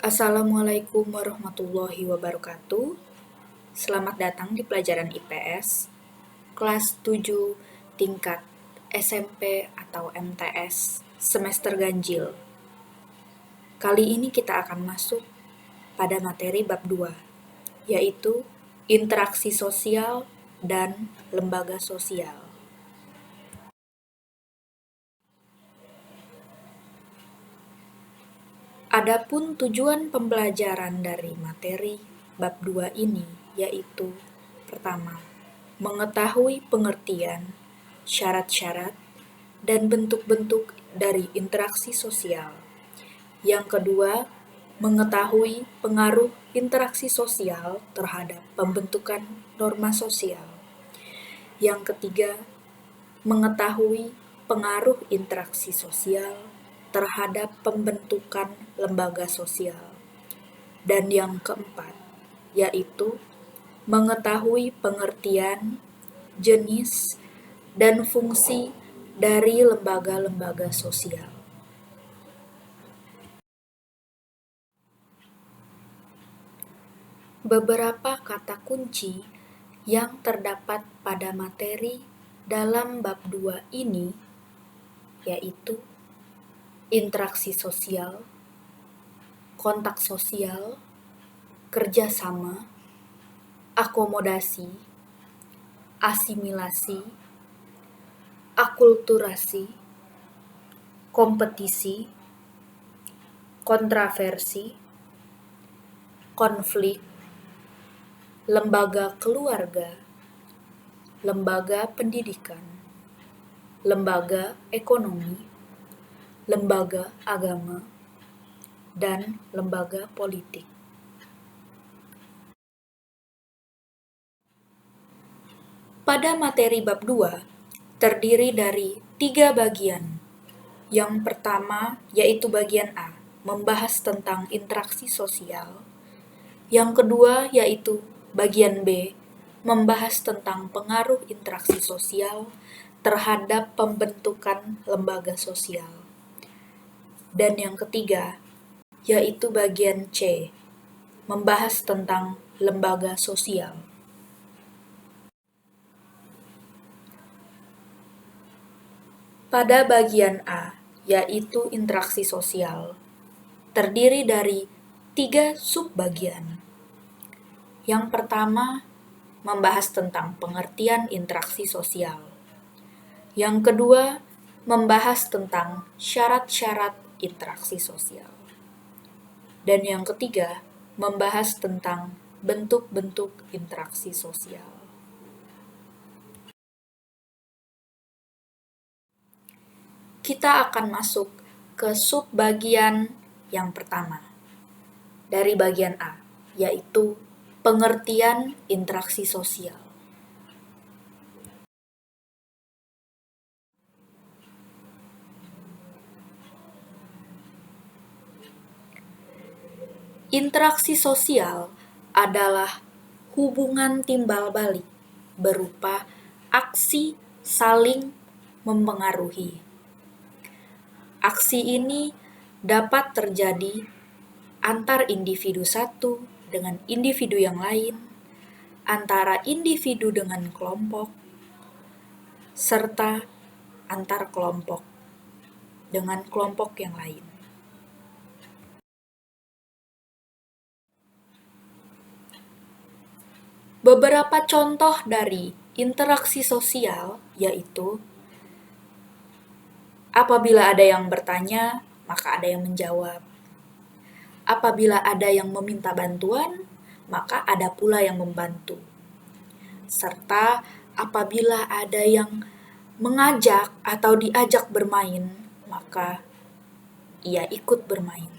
Assalamualaikum warahmatullahi wabarakatuh. Selamat datang di pelajaran IPS kelas 7 tingkat SMP atau MTS semester ganjil. Kali ini kita akan masuk pada materi bab 2, yaitu interaksi sosial dan lembaga sosial. Adapun tujuan pembelajaran dari materi bab 2 ini yaitu pertama, mengetahui pengertian, syarat-syarat, dan bentuk-bentuk dari interaksi sosial. Yang kedua, mengetahui pengaruh interaksi sosial terhadap pembentukan norma sosial. Yang ketiga, mengetahui pengaruh interaksi sosial terhadap pembentukan lembaga sosial. Dan yang keempat, yaitu mengetahui pengertian, jenis, dan fungsi dari lembaga-lembaga sosial. Beberapa kata kunci yang terdapat pada materi dalam bab 2 ini yaitu interaksi sosial, kontak sosial, kerjasama, akomodasi, asimilasi, akulturasi, kompetisi, kontraversi, konflik, lembaga keluarga, lembaga pendidikan, lembaga ekonomi, lembaga agama, dan lembaga politik. Pada materi bab 2 terdiri dari 3 bagian. Yang pertama yaitu bagian A, membahas tentang interaksi sosial. Yang kedua yaitu bagian B, membahas tentang pengaruh interaksi sosial terhadap pembentukan lembaga sosial. Dan yang ketiga yaitu bagian C, membahas tentang lembaga sosial. Pada bagian A, yaitu interaksi sosial, terdiri dari 3 subbagian. Yang pertama, membahas tentang pengertian interaksi sosial. Yang kedua, membahas tentang syarat-syarat interaksi sosial. Dan yang ketiga, membahas tentang bentuk-bentuk interaksi sosial. Kita akan masuk ke subbagian yang pertama dari bagian A, yaitu pengertian interaksi sosial. Interaksi sosial adalah hubungan timbal balik berupa aksi saling mempengaruhi. Aksi ini dapat terjadi antar individu satu dengan individu yang lain, antara individu dengan kelompok, serta antar kelompok dengan kelompok yang lain. Beberapa contoh dari interaksi sosial yaitu apabila ada yang bertanya, maka ada yang menjawab. Apabila ada yang meminta bantuan, maka ada pula yang membantu. Serta apabila ada yang mengajak atau diajak bermain, maka ia ikut bermain.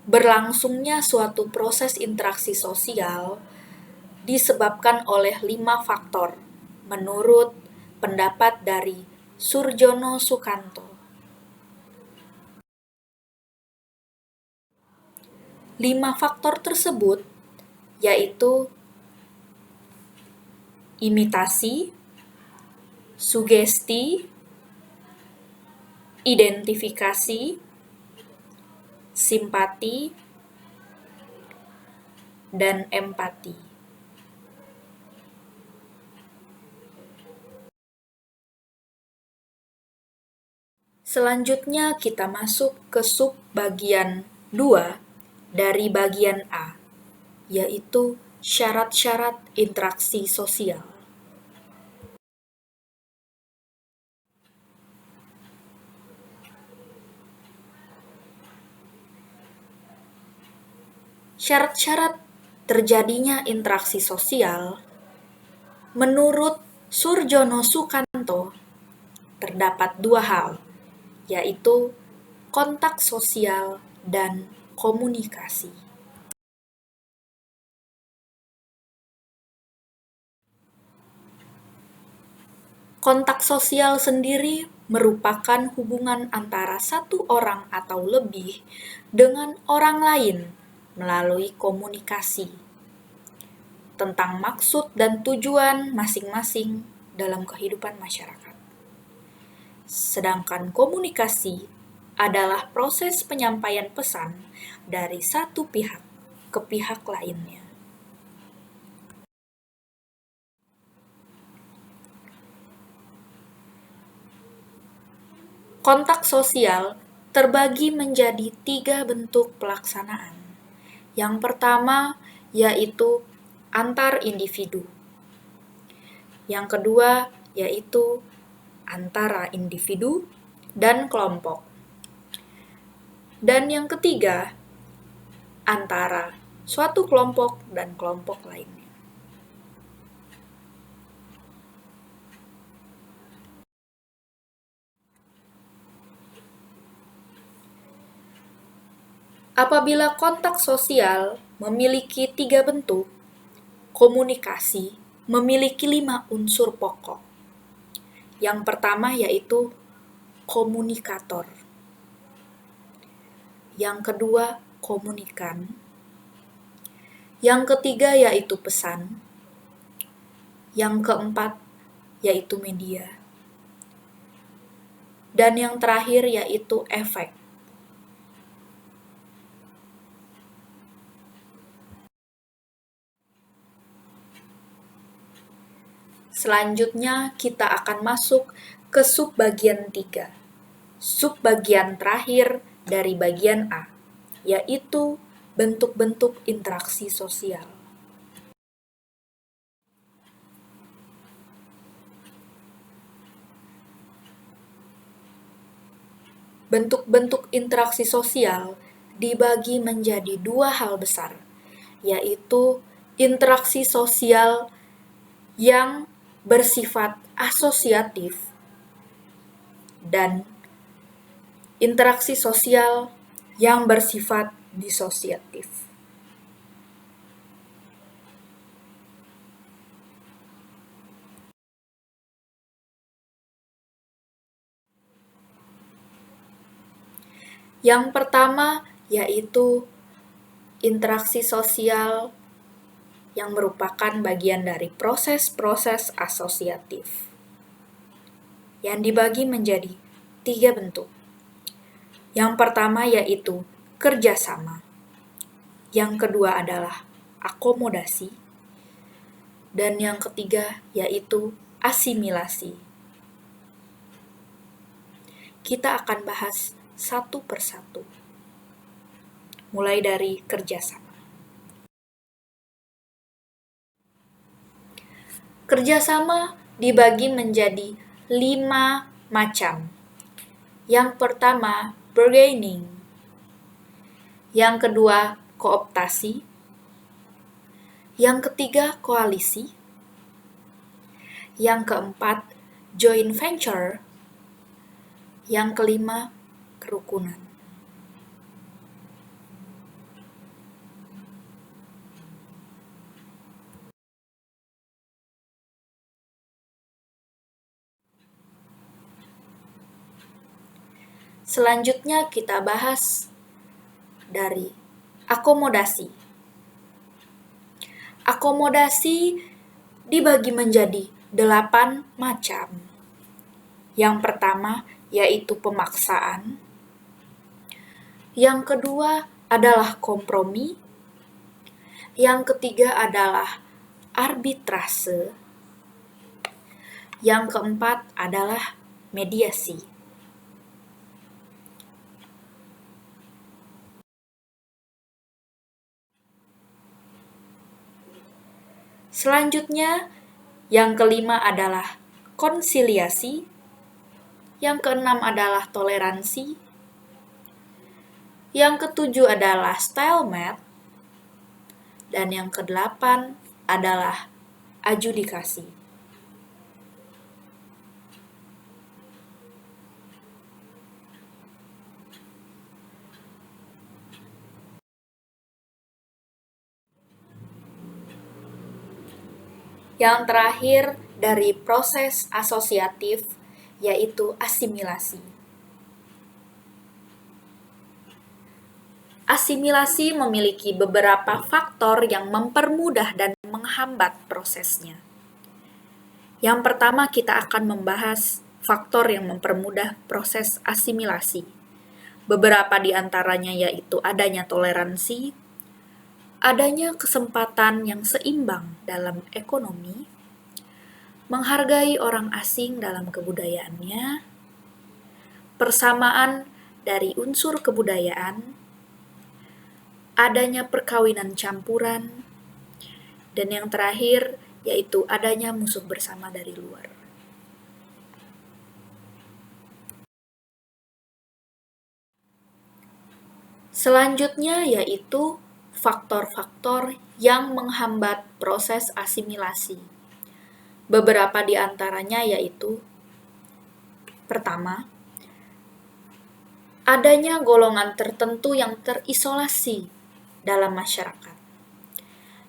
Berlangsungnya suatu proses interaksi sosial disebabkan oleh 5 faktor menurut pendapat dari Surjono Sukanto. 5 faktor tersebut yaitu imitasi, sugesti, identifikasi, simpati, dan empati. Selanjutnya kita masuk ke sub bagian 2 dari bagian A, yaitu syarat-syarat interaksi sosial. Syarat-syarat terjadinya interaksi sosial menurut Surjono Sukanto terdapat 2 hal, yaitu kontak sosial dan komunikasi. Kontak sosial sendiri merupakan hubungan antara satu orang atau lebih dengan orang lain melalui komunikasi tentang maksud dan tujuan masing-masing dalam kehidupan masyarakat. Sedangkan komunikasi adalah proses penyampaian pesan dari satu pihak ke pihak lainnya. Kontak sosial terbagi menjadi 3 bentuk pelaksanaan. Yang pertama yaitu antar individu. Yang kedua yaitu antara individu dan kelompok. Dan yang ketiga, antara suatu kelompok dan kelompok lainnya. Apabila kontak sosial memiliki 3 bentuk, komunikasi memiliki 5 unsur pokok. Yang pertama yaitu komunikator. Yang kedua, komunikan. Yang ketiga yaitu pesan. Yang keempat yaitu media. Dan yang terakhir yaitu efek. Selanjutnya kita akan masuk ke subbagian 3. Subbagian terakhir dari bagian A, yaitu bentuk-bentuk interaksi sosial. Bentuk-bentuk interaksi sosial dibagi menjadi 2 hal besar, yaitu interaksi sosial yang bersifat asosiatif dan interaksi sosial yang bersifat disosiatif. Yang pertama yaitu interaksi sosial yang merupakan bagian dari proses-proses asosiatif, yang dibagi menjadi 3 bentuk. Yang pertama yaitu kerjasama, yang kedua adalah akomodasi, dan yang ketiga yaitu asimilasi. Kita akan bahas satu persatu, mulai dari kerjasama. Kerjasama dibagi menjadi 5 macam. Yang pertama, bargaining. Yang kedua, kooptasi. Yang ketiga, koalisi. Yang keempat, joint venture. Yang kelima, kerukunan. Selanjutnya kita bahas dari akomodasi. Akomodasi dibagi menjadi 8 macam. Yang pertama yaitu pemaksaan. Yang kedua adalah kompromi. Yang ketiga adalah arbitrase. Yang keempat adalah mediasi. Selanjutnya, yang kelima adalah konsiliasi. Yang keenam adalah toleransi. Yang ketujuh adalah stalemate. Dan yang kedelapan adalah adjudikasi. Yang terakhir dari proses asosiatif yaitu asimilasi. Asimilasi memiliki beberapa faktor yang mempermudah dan menghambat prosesnya. Yang pertama, kita akan membahas faktor yang mempermudah proses asimilasi. Beberapa di antaranya yaitu adanya toleransi, adanya kesempatan yang seimbang dalam ekonomi, menghargai orang asing dalam kebudayaannya, persamaan dari unsur kebudayaan, adanya perkawinan campuran, dan yang terakhir yaitu adanya musuh bersama dari luar. Selanjutnya yaitu faktor-faktor yang menghambat proses asimilasi. Beberapa di antaranya yaitu: pertama, adanya golongan tertentu yang terisolasi dalam masyarakat.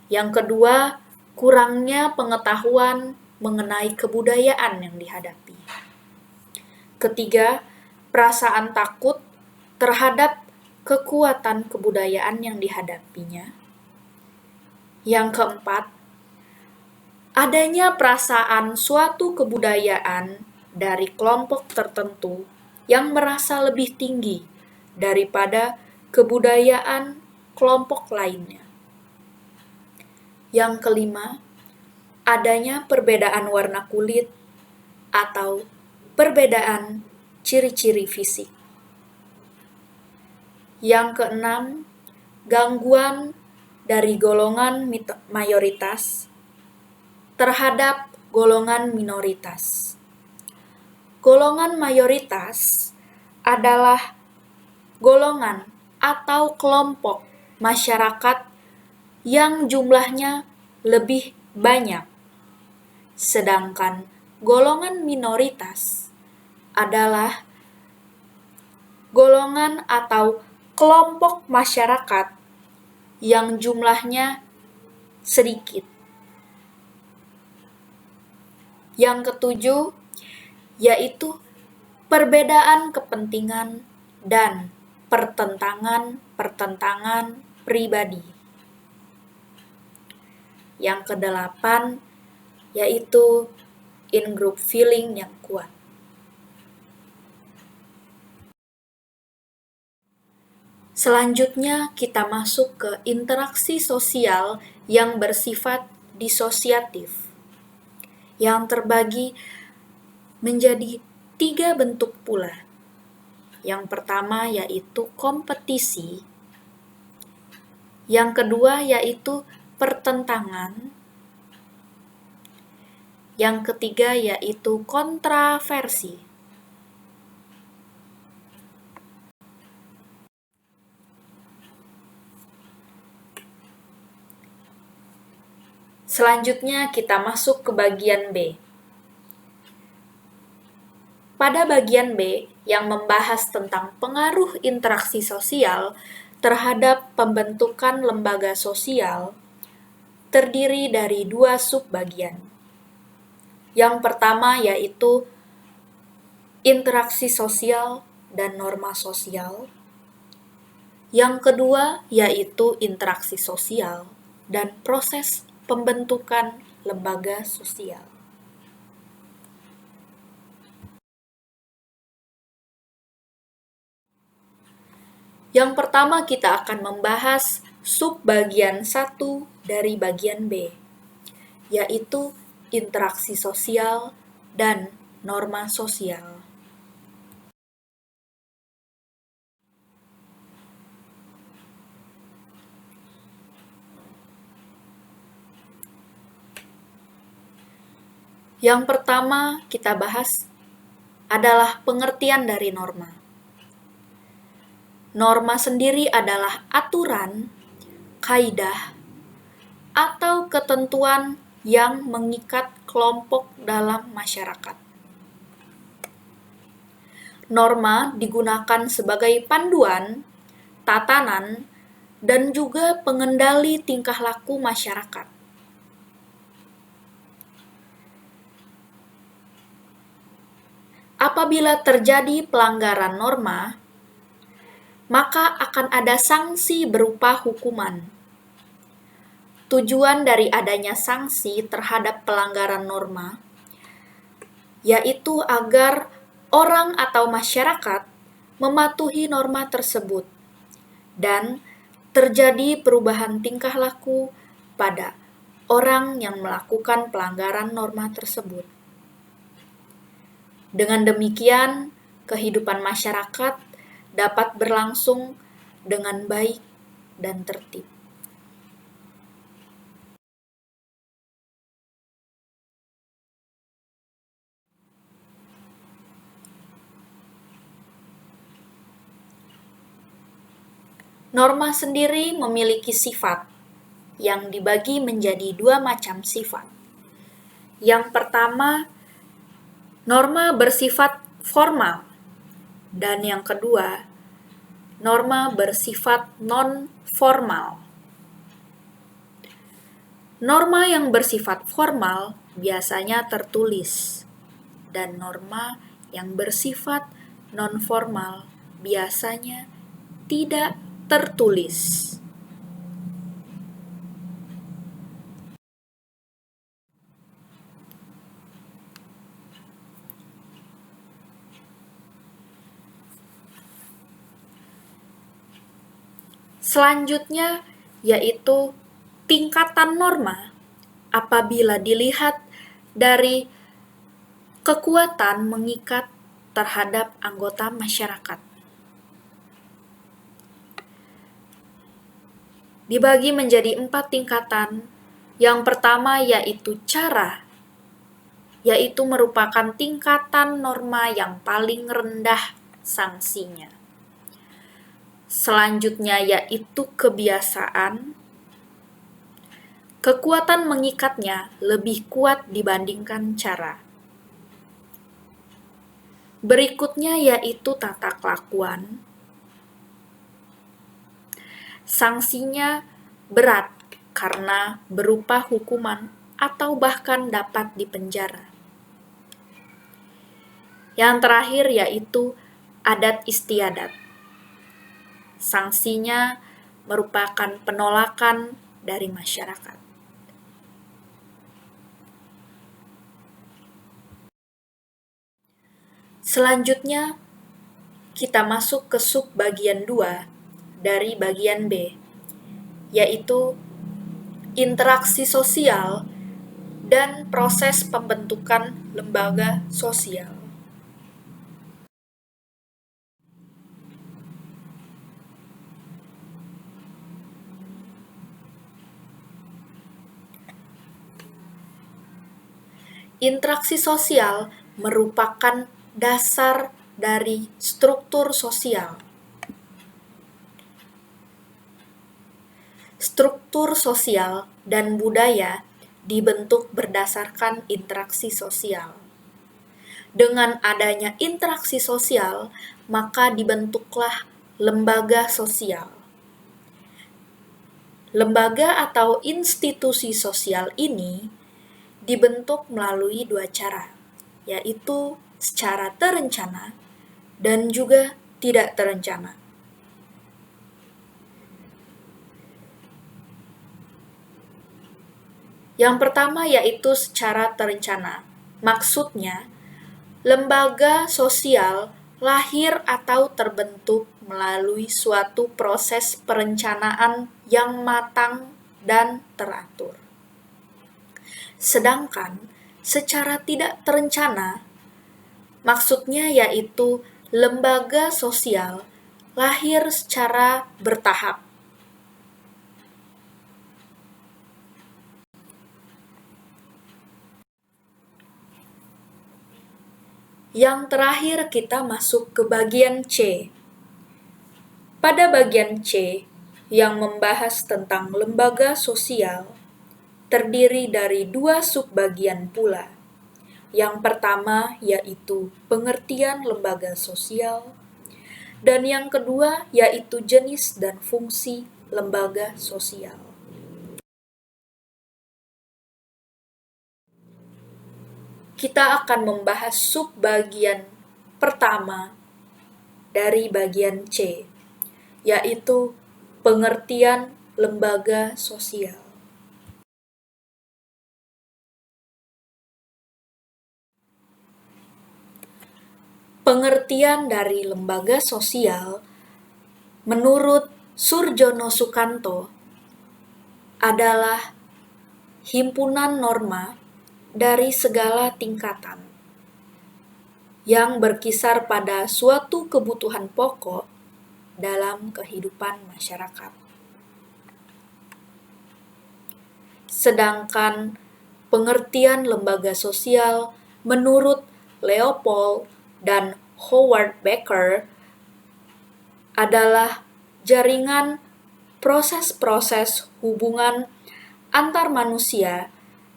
Yang kedua, kurangnya pengetahuan mengenai kebudayaan yang dihadapi. Ketiga, perasaan takut terhadap kekuatan kebudayaan yang dihadapinya. Yang keempat, adanya perasaan suatu kebudayaan dari kelompok tertentu yang merasa lebih tinggi daripada kebudayaan kelompok lainnya. Yang kelima, adanya perbedaan warna kulit atau perbedaan ciri-ciri fisik. Yang keenam, gangguan dari golongan mayoritas terhadap golongan minoritas. Golongan mayoritas adalah golongan atau kelompok masyarakat yang jumlahnya lebih banyak, sedangkan golongan minoritas adalah golongan atau kelompok masyarakat yang jumlahnya sedikit. Yang ketujuh yaitu perbedaan kepentingan dan pertentangan pribadi. Yang kedelapan yaitu in-group feeling yang kuat. Selanjutnya kita masuk ke interaksi sosial yang bersifat disosiatif, yang terbagi menjadi 3 bentuk pula. Yang pertama yaitu kompetisi, yang kedua yaitu pertentangan, yang ketiga yaitu kontraversi. Selanjutnya kita masuk ke bagian B. Pada bagian B yang membahas tentang pengaruh interaksi sosial terhadap pembentukan lembaga sosial, terdiri dari 2 subbagian. Yang pertama yaitu interaksi sosial dan norma sosial. Yang kedua yaitu interaksi sosial dan proses pembentukan lembaga sosial. Yang pertama kita akan membahas subbagian 1 dari bagian B, yaitu interaksi sosial dan norma sosial. Yang pertama kita bahas adalah pengertian dari norma. Norma sendiri adalah aturan, kaidah, atau ketentuan yang mengikat kelompok dalam masyarakat. Norma digunakan sebagai panduan, tatanan, dan juga pengendali tingkah laku masyarakat. Apabila terjadi pelanggaran norma, maka akan ada sanksi berupa hukuman. Tujuan dari adanya sanksi terhadap pelanggaran norma yaitu agar orang atau masyarakat mematuhi norma tersebut dan terjadi perubahan tingkah laku pada orang yang melakukan pelanggaran norma tersebut. Dengan demikian, kehidupan masyarakat dapat berlangsung dengan baik dan tertib. Norma sendiri memiliki sifat yang dibagi menjadi 2 macam sifat. Yang pertama, norma bersifat formal, dan yang kedua, norma bersifat non-formal. Norma yang bersifat formal biasanya tertulis, dan norma yang bersifat non-formal biasanya tidak tertulis. Selanjutnya yaitu tingkatan norma apabila dilihat dari kekuatan mengikat terhadap anggota masyarakat. Dibagi menjadi 4 tingkatan. Yang pertama yaitu cara, yaitu merupakan tingkatan norma yang paling rendah sanksinya. Selanjutnya yaitu kebiasaan. Kekuatan mengikatnya lebih kuat dibandingkan cara. Berikutnya yaitu tata kelakuan. Sanksinya berat karena berupa hukuman atau bahkan dapat dipenjara. Yang terakhir yaitu adat istiadat. Sanksinya merupakan penolakan dari masyarakat. Selanjutnya, kita masuk ke subbagian 2 dari bagian B, yaitu interaksi sosial dan proses pembentukan lembaga sosial. Interaksi sosial merupakan dasar dari struktur sosial. Struktur sosial dan budaya dibentuk berdasarkan interaksi sosial. Dengan adanya interaksi sosial, maka dibentuklah lembaga sosial. Lembaga atau institusi sosial ini dibentuk melalui 2 cara, yaitu secara terencana dan juga tidak terencana. Yang pertama yaitu secara terencana. Maksudnya, lembaga sosial lahir atau terbentuk melalui suatu proses perencanaan yang matang dan teratur. Sedangkan secara tidak terencana, maksudnya yaitu lembaga sosial lahir secara bertahap. Yang terakhir kita masuk ke bagian C. Pada bagian C, yang membahas tentang lembaga sosial, terdiri dari 2 subbagian pula. Yang pertama yaitu pengertian lembaga sosial, dan yang kedua yaitu jenis dan fungsi lembaga sosial. Kita akan membahas subbagian pertama dari bagian C, yaitu pengertian lembaga sosial. Pengertian dari lembaga sosial menurut Surjono Sukanto adalah himpunan norma dari segala tingkatan yang berkisar pada suatu kebutuhan pokok dalam kehidupan masyarakat. Sedangkan pengertian lembaga sosial menurut Leopold dan Howard Becker adalah jaringan proses-proses hubungan antar manusia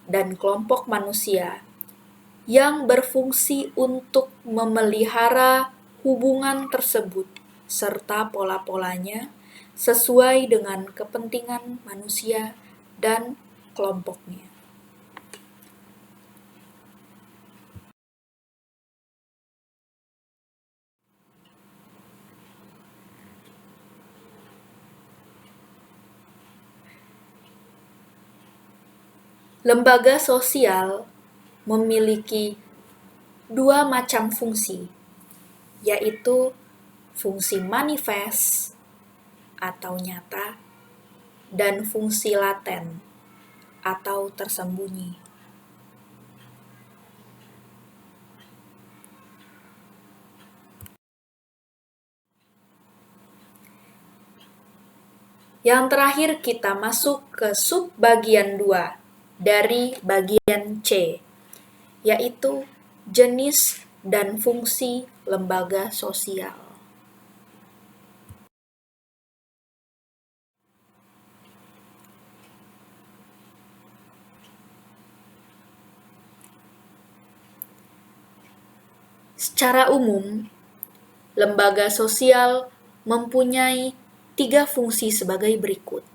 dan kelompok manusia yang berfungsi untuk memelihara hubungan tersebut serta pola-polanya sesuai dengan kepentingan manusia dan kelompoknya. Lembaga sosial memiliki 2 macam fungsi, yaitu fungsi manifest atau nyata dan fungsi laten atau tersembunyi. Yang terakhir kita masuk ke subbagian 2 dari bagian C, yaitu jenis dan fungsi lembaga sosial. Secara umum, lembaga sosial mempunyai 3 fungsi sebagai berikut.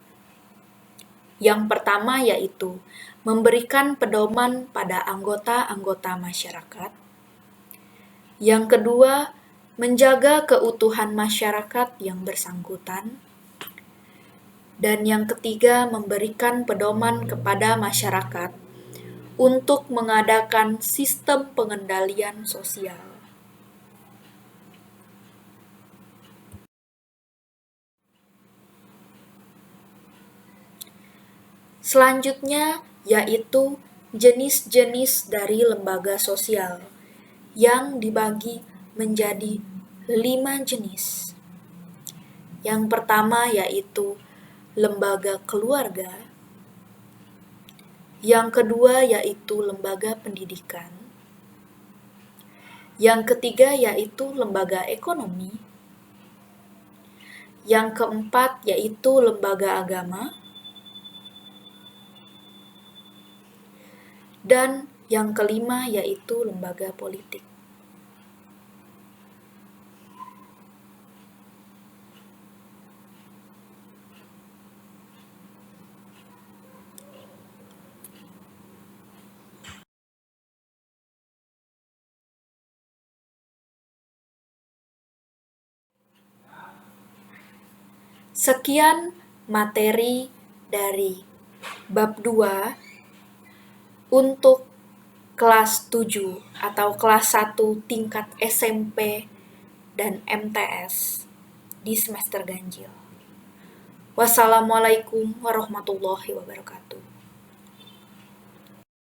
Yang pertama yaitu memberikan pedoman pada anggota-anggota masyarakat. Yang kedua, menjaga keutuhan masyarakat yang bersangkutan. Dan yang ketiga, memberikan pedoman kepada masyarakat untuk mengadakan sistem pengendalian sosial. Selanjutnya yaitu jenis-jenis dari lembaga sosial yang dibagi menjadi 5 jenis. Yang pertama yaitu lembaga keluarga, yang kedua yaitu lembaga pendidikan, yang ketiga yaitu lembaga ekonomi, yang keempat yaitu lembaga agama, dan yang kelima yaitu lembaga politik. Sekian materi dari bab 2 untuk kelas 7 atau kelas 1 tingkat SMP dan MTS di semester ganjil. Wassalamualaikum warahmatullahi wabarakatuh.